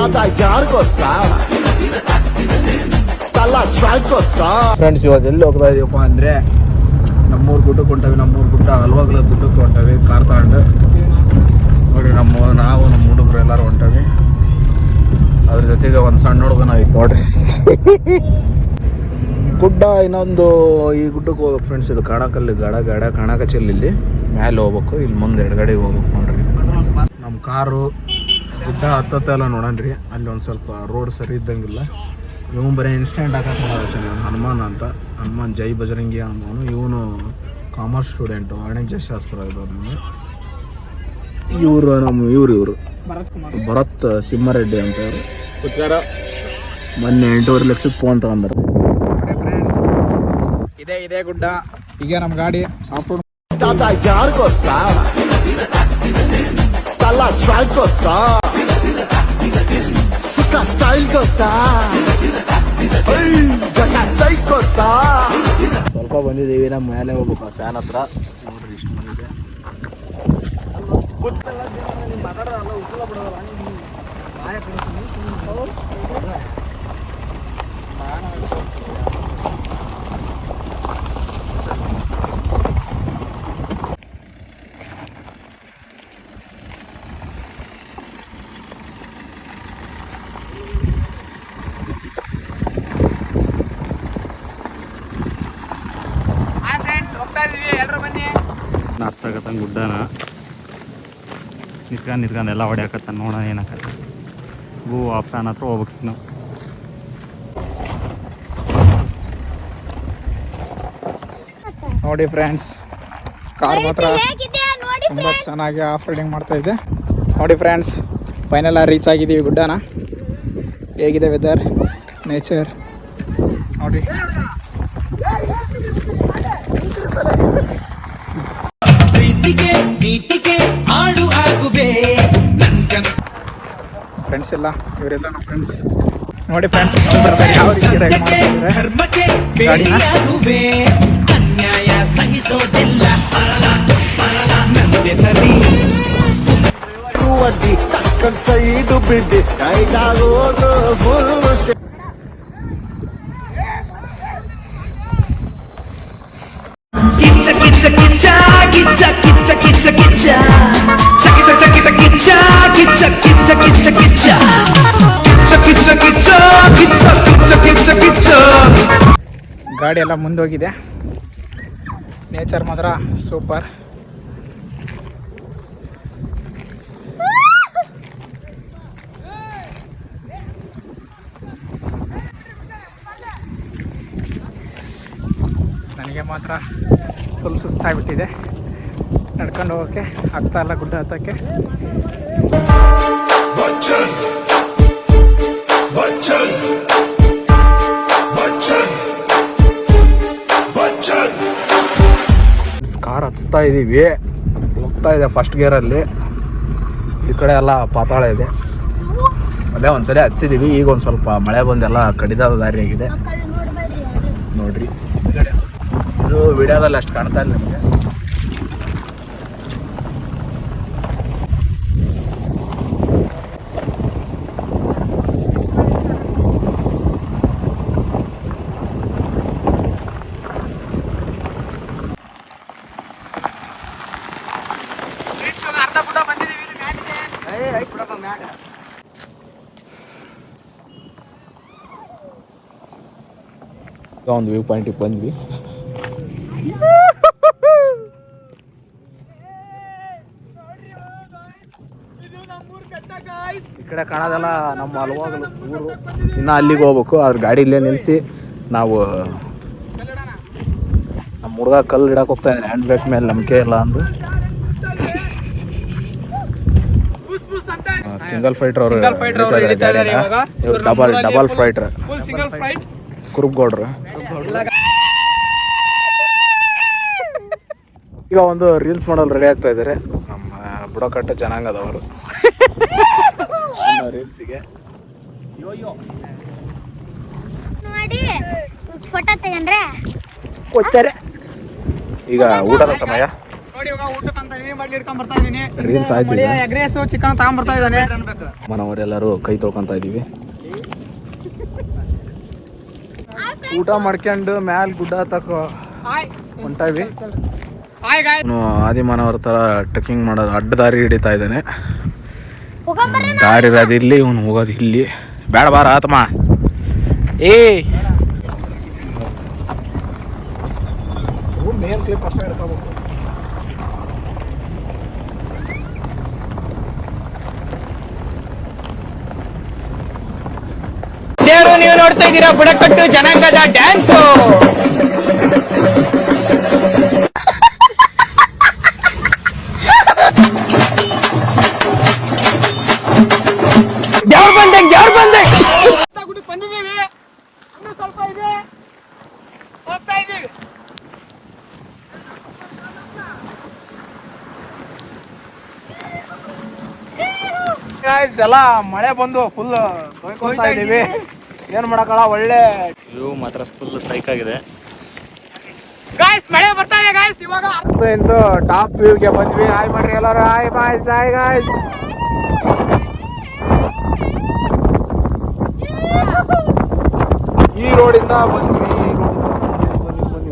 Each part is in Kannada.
ಯಾರು ಗೊತ್ತಾ ಫ್ರೆಂಡ್ಸ್, ಇವಾಗ ಎಲ್ಲಿ ಹೋಗ್ತಾ ಇದೀವಪ್ಪ ಅಂದ್ರೆ ನಮ್ಮೂರು ಗುಡ್ಡಕ್ಕೆ ಹೊಂಟವಿ. ನಮ್ಮೂರು ಗುಡ್ಡ ಹಲ್ವಾಗ್ಲ ಗುಡ್ಡಕ್ಕೆ ಹೊಂಟವಿ ಕಾರ್ ತಗೊಂಡು. ನೋಡ್ರಿ ನಾವು ನಮ್ಮ ಹುಡುಗರು ಎಲ್ಲರೂ ಹೊಂಟವಿ. ಅದ್ರ ಜೊತೆಗೆ ಒಂದು ಸಣ್ಣ ಹುಡುಗನ ಐತೆ ನೋಡ್ರಿ. ಗುಡ್ಡ ಇನ್ನೊಂದು ಈ ಗುಡ್ಡಕ್ಕೆ ಹೋಗ್ಬೇಕು ಫ್ರೆಂಡ್ಸ್. ಇದು ಕಾಣಕಲ್ಲಿ ಗಡ ಕಾಣಕಚ್ಚಲ್ಲಿ ಇಲ್ಲಿ ಮ್ಯಾಲೆ ಹೋಗ್ಬೇಕು. ಇಲ್ಲಿ ಮುಂದೆ ಎಡಗಡೆಗೆ ಹೋಗ್ಬೇಕು ನೋಡ್ರಿ. ನಮ್ಮ ಕಾರು ಗುಡ್ಡ ಹತ್ತತ್ತೆಲ್ಲ ನೋಡೋಣ್ರಿ. ಅಲ್ಲಿ ಒಂದು ಸ್ವಲ್ಪ ರೋಡ್ ಸರಿ ಇದ್ದಂಗಿಲ್ಲ. ಇವನು ಬರೀ ಇನ್ಸ್ಟೆಂಟ್ ಹಾಕಕ್ಕೆ ಹನುಮಾನ್ ಅಂತ. ಹನುಮಾನ್ ಜೈ ಬಜರಂಗಿ ಹನುಮಾನು. ಇವನು ಕಾಮರ್ಸ್ ಸ್ಟೂಡೆಂಟು, ವಾಣಿಜ್ಯಶಾಸ್ತ್ರ ಇದ್ದವ್ರು. ಇವರು ಭರತ್ ಸಿಂಹರೆಡ್ಡಿ ಅಂತ ಇವರು ಮೊನ್ನೆ 8.5 ಲಕ್ಷಕ್ಕೆ ಫೋನ್ ತಗೊಂಡ್ರು. ಇದೇ ಗುಡ್ಡ. ಈಗ ನಮ್ಮ ಗಾಡಿ ಆಫ್ ರೋಡ್. ಯಾರು ಗೊತ್ತಾ ಗೊತ್ತಾ ಸುಖ ಸ್ಟೈಲ್ ಗೊತ್ತಾ ಗೊತ್ತಾ. ಸ್ವಲ್ಪ ಬಂದಿದ್ದೀವಿ. ನಮ್ಮ ಮೇಲೆ ಹೋಗ್ಬೇಕು ಫ್ಯಾನ್ ಹತ್ರ. ನೋಡ್ರಿ ಇಷ್ಟು ಬಂದಿದೆ. ಹತ್ಸಾಕತ್ತ ಗುಡ್ಡನ ನಿತ್ಕೊಂಡು ಎಲ್ಲ ಹೊಡ್ಯಾಕತ್ತ. ನೋಡೋಣ ಏನಾಕತ್ತ. ಆ ಫ್ಯಾನ್ ಹತ್ರ ಹೋಗ್ಬೇಕು ನಾವು. ನೋಡಿ ಫ್ರೆಂಡ್ಸ್, ಕಾರ್ ಮಾತ್ರ ತುಂಬ ಚೆನ್ನಾಗಿ ಆಫ್ ರೈಡಿಂಗ್ ಮಾಡ್ತಾ ಇದೆ. ನೋಡಿ ಫ್ರೆಂಡ್ಸ್, ಫೈನಲ್ ರೀಚ್ ಆಗಿದ್ದೀವಿ ಗುಡ್ಡನ. ಹೇಗಿದೆ ವೆದರ್, ನೇಚರ್ ನೋಡಿ. ಫ್ರೆಂಡ್ಸ್ ಎಲ್ಲ ಇವರೆಲ್ಲ ನಮ್ಮ ಫ್ರೆಂಡ್ಸ್. ನೋಡಿ ಫ್ರೆಂಡ್ಸ್, ಯಾವ ರೀತಿ ರೈಡ್ ಮಾಡ್ತಿದ್ದಾರೆ ಅನ್ಯಾಯ ಸಹಿಸೋದಿಲ್ಲ. ಸೈಡು ಬಿಟ್ಟು ಕೈಗಾಗೋದು ಗಾಡಿ ಎಲ್ಲ ಮುಂದೋಗಿದೆ. ನೇಚರ್ ಮಾತ್ರ ಸೂಪರ್. ನನಗೆ ಮಾತ್ರ ಫುಲ್ ಸುಸ್ತಾಗ್ಬಿಟ್ಟಿದೆ. ನಡ್ಕೊಂಡು ಹೋಗೋಕ್ಕೆ ಆಗ್ತಾ ಇಲ್ಲ ಗುಡ್ಡ ಹತ್ತಕ್ಕೆ. ಕಾರ್ ಹಚ್ತಾ ಇದ್ದೀವಿ. ಹೋಗ್ತಾ ಇದೆ ಫಸ್ಟ್ ಗೇರಲ್ಲಿ. ಈ ಕಡೆ ಎಲ್ಲ ಪಾತಾಳ ಇದೆ. ಅಲ್ಲೇ ಒಂದ್ಸಲ ಹಚ್ಚಿದ್ದೀವಿ. ಈಗ ಒಂದು ಸ್ವಲ್ಪ ಮಳೆ ಬಂದೆಲ್ಲ ಕಡಿದಾದ ದಾರಿ ಆಗಿದೆ ನೋಡ್ರಿ. ಇದು ವಿಡಿಯೋದಲ್ಲಿ ಅಷ್ಟು ಕಾಣ್ತಾ ಇಲ್ಲ ನಿಮಗೆ. ಒಂದು ವ್ಯೂ ಪಾಯಿಂಟಿಗೆ ಬಂದ್ವಿ. ಈ ಕಡೆ ಕಾಣೋದೆಲ್ಲ ನಮ್ಮ ಹಲವಾಗಲು ಊರು. ಇನ್ನು ಅಲ್ಲಿಗೆ ಹೋಗ್ಬೇಕು. ಅವ್ರ ಗಾಡಿ ಇಲ್ಲೇ ನಿಲ್ಲಿಸಿ ನಾವು ನಮ್ಮ ಹುಡುಗ ಕಲ್ಲು ಇಡಕ್ಕೆ ಹೋಗ್ತಾ ಇದ್ದಾನೆ. ಹ್ಯಾಂಡ್ ಬ್ರೇಕ್ ಮೇಲೆ ನಂಬಿಕೆ ಇಲ್ಲ ಅಂದು ಸಿಂಗಲ್ ಫೈಟರ್ ಅವರು ಡಬಲ್ ಫೈಟರ್ ಕುರುಬ್ಗೌಡ್ರು. ಈಗ ಒಂದು ರೀಲ್ಸ್ ಮಾಡಲು ರೆಡಿ ಆಗ್ತಾ ಇದ್ದಾರೆ ನಮ್ಮ ಬುಡಕಟ್ಟು ಜನಾಂಗದವರು. ರೀಲ್ಸಿಗೆ ಈಗ ಊಟದ ಸಮಯ. ನೋಡಿ ಇವಾಗ ಊಟಕ್ಕಂತ ನೀವೇ ಮಾಡಿ ಇಟ್ಕೊಂಡ್ ಬರ್ತಾ ಇದೀನಿ. ರೀಲ್ಸ್ ಆಯ್ತು ಈಗ. ಎಗ್ ರೈಸ್ ಚಿಕನ್ ತಗೊಂಡ್ ಬರ್ತಾ ಇದ್ದಾನೆ. ಮನವರೆಲ್ಲರೂ ಕೈ ತೊಳ್ಕೊಂತ ಇದೀವಿ. ಊಟ ಮಾಡ್ಕೊಂಡು ಮ್ಯಾಲ್ ಗುಡ್ಡ ತಕ ಹೊಂಟಾವಿ. ಅವನು ಆದಿಮಾನವರ ಥರ ಟ್ರೆಕ್ಕಿಂಗ್ ಮಾಡೋದು ಅಡ್ಡ ದಾರಿ ಹಿಡಿತಾ ಇದ್ದಾನೆ. ದಾರಿ ಇರೋದು ಇಲ್ಲಿ, ಇವನು ಹೋಗೋದು ಇಲ್ಲಿ. ಬೇಡ ಬಾರ ಆತಮ್ಮ. ಮೇನ್ ಕ್ಲಿಪ್ ಅಷ್ಟೇ ಹಿಡ್ಕೋಬೇಕು. ನೀವು ನೋಡ್ತಾ ಇದ್ದೀರಾ ಬುಡಕಟ್ಟು ಜನಾಂಗದ ಡ್ಯಾನ್ಸು. ಬಂದಿದ್ದೀವಿ, ಇನ್ನೂ ಸ್ವಲ್ಪ ಇದೆ, ಹೋಗ್ತಾ ಇದ್ದೀವಿ. ಎಲ್ಲ ಮಳೆ ಬಂದು ಫುಲ್ ತೊಯ್ಕೊಳ್ತಾ ಇದೀವಿ. ಏನ್ ಮಾಡಕ್ಕಲ್ಲ, ಒಳ್ಳೆ ವ್ಯೂ ಮಾತ್ರ ಫುಲ್ ಸೈಕ್ ಆಗಿದೆ. ಗಾಯ್ಸ್ ಮಳೆ ಬರ್ತಾ ಇದೆ ಗಾಯ್ಸ್. ಇವಾಗ ಇಂದು ಟಾಪ್ ವ್ಯೂಗೆ ಬಂದ್ವಿ. ಹಾಯ್ ಮಾಡ್ರಿ ಎಲ್ಲರೂ. Hi boys, hi guys. ಈ ರೋಡಿಂದ ಬಂದ್ವಿ. ಈ ರೋಡಿಂದ ಬನ್ನಿ.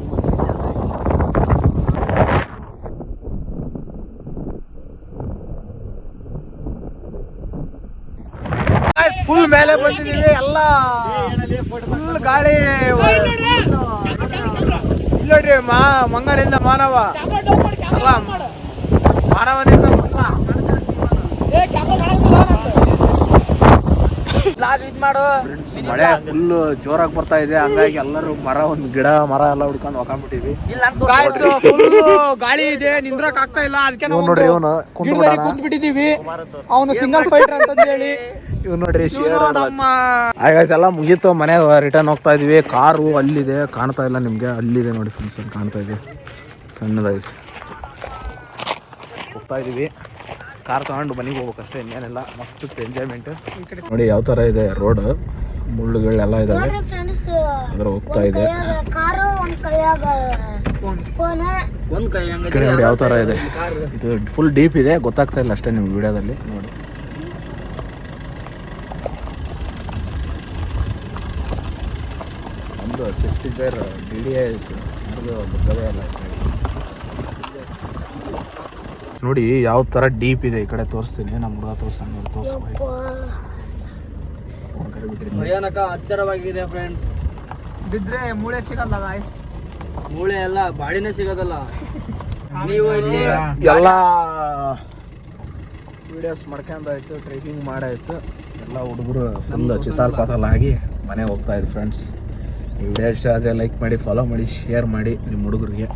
ಫುಲ್ ಮೇಲೆ ಬಂದಿದ್ದೀವಿ. ಎಲ್ಲ ಫುಲ್ ಗಾಳಿ. ಇಲ್ಲೋಡ್ರಿ, ಮಂಗನಿಂದ ಮಾನವ ಅಲ್ಲ, ಮಾನವನಿಂದ ಮಂಗ. ಮಳೆ ಫುಲ್ ಜೋರಾಗಿ ಬರ್ತಾ ಇದೆ. ಹಂಗಾಗಿ ಎಲ್ಲರೂ ಒಂದು ಗಿಡ ಎಲ್ಲ ಹುಡ್ಕೊಂಡು ಹೋಗ್ಬಿಟ್ಟಿವಿ. ಗಾಳಿ ಇದೆ, ನಿಂದ್ರಕ್ ಆಗ್ತಾ ಇಲ್ಲ. ಅದಕ್ಕೆ ನೋಡ್ರಿ ಇವನು ಕುಂತ್ ಬಿಟ್ಟಿದೀವಿ. ಅವನು ಸಿಂಗಲ್ ಫೈಟರ್ ಅಂತ ಹೇಳಿ. ಇವ್ ನೋಡ್ರಿ ಎಲ್ಲ ಮುಗೀತು. ಮನೆಗೆ ರಿಟರ್ನ್ ಹೋಗ್ತಾ ಇದೀವಿ. ಕಾರು ಅಲ್ಲಿದೆ, ಕಾಣ್ತಾ ಇಲ್ಲ ನಿಮ್ಗೆ. ಅಲ್ಲಿದೆ ನೋಡಿ ಫ್ರೆಂಡ್ಸ್, ಅಲ್ಲಿ ಕಾಣ್ತಾ ಇದೆ ಸಣ್ಣದಾಗಿ. ಹೋಗ್ತಾ ಇದೀವಿ. ಕಾರ್ ತಗೊಂಡು ಮನೆಗೆ ಹೋಗ್ಬೇಕಷ್ಟೇ, ಇನ್ನೇನೆಲ್ಲ ಮಸ್ತ್ ಎಂಜಾಯ್ಮೆಂಟ್. ನೋಡಿ ಯಾವ ತರ ಇದೆ ರೋಡ್, ಮುಳ್ಳುಗಳೆಲ್ಲ ಇದಾವೆ. ಅದ್ರ ಹೋಗ್ತಾ ಇದೆ. ಈ ಕಡೆ ನೋಡಿ ಯಾವ ತರ ಇದೆ. ಇದು ಫುಲ್ ಡೀಪ್ ಇದೆ, ಗೊತ್ತಾಗ್ತಾ ಇಲ್ಲ ಅಷ್ಟೇ ನಿಮ್ಗೆ ವಿಡಿಯೋದಲ್ಲಿ ನೋಡಿ. ಒಂದು ಸ್ವಿಫ್ಟ್ ಡಿಸೈರ್ DDIS ಎಲ್ಲ ನೋಡಿ ಯಾವ ತರ ಡೀಪ್ ಇದೆ. ಈ ಕಡೆ ತೋರಿಸ್ತೀನಿ, ನಮ್ಮ ಹುಡುಗ ತೋರಿಸ್ತಾನೆ. ಭಯಾನಕ ಅಚ್ಚರವಾಗಿದೆ ಫ್ರೆಂಡ್ಸ್. ಬಿದ್ರೆ ಮೂಳೆ ಸಿಗಲ್ಲ ಗಾಯ್ಸ್. ಮೂಳೆ ಎಲ್ಲ ಬಾಡಿನೇ ಸಿಗೋದಲ್ಲ. ನೀವು ಇಲ್ಲಿ ಎಲ್ಲ ವಿಡಿಯೋಸ್ ಮಾಡ್ಕೊಂಡಾಯ್ತು, ಟ್ರೆಕಿಂಗ್ ಮಾಡಾಯ್ತು. ಎಲ್ಲ ಹುಡುಗರು ಫುಲ್ ಚಿತ್ತಾಲ್ ಪಾತಾಲ್ ಆಗಿ ಮನೆಗೆ ಹೋಗ್ತಾ ಇದ್ರು ಫ್ರೆಂಡ್ಸ್. ಈ ವಿಡಿಯೋ ಇಷ್ಟ ಆದರೆ ಲೈಕ್ ಮಾಡಿ, ಫಾಲೋ ಮಾಡಿ, ಶೇರ್ ಮಾಡಿ ನಿಮ್ಮ ಹುಡುಗರಿಗೆ.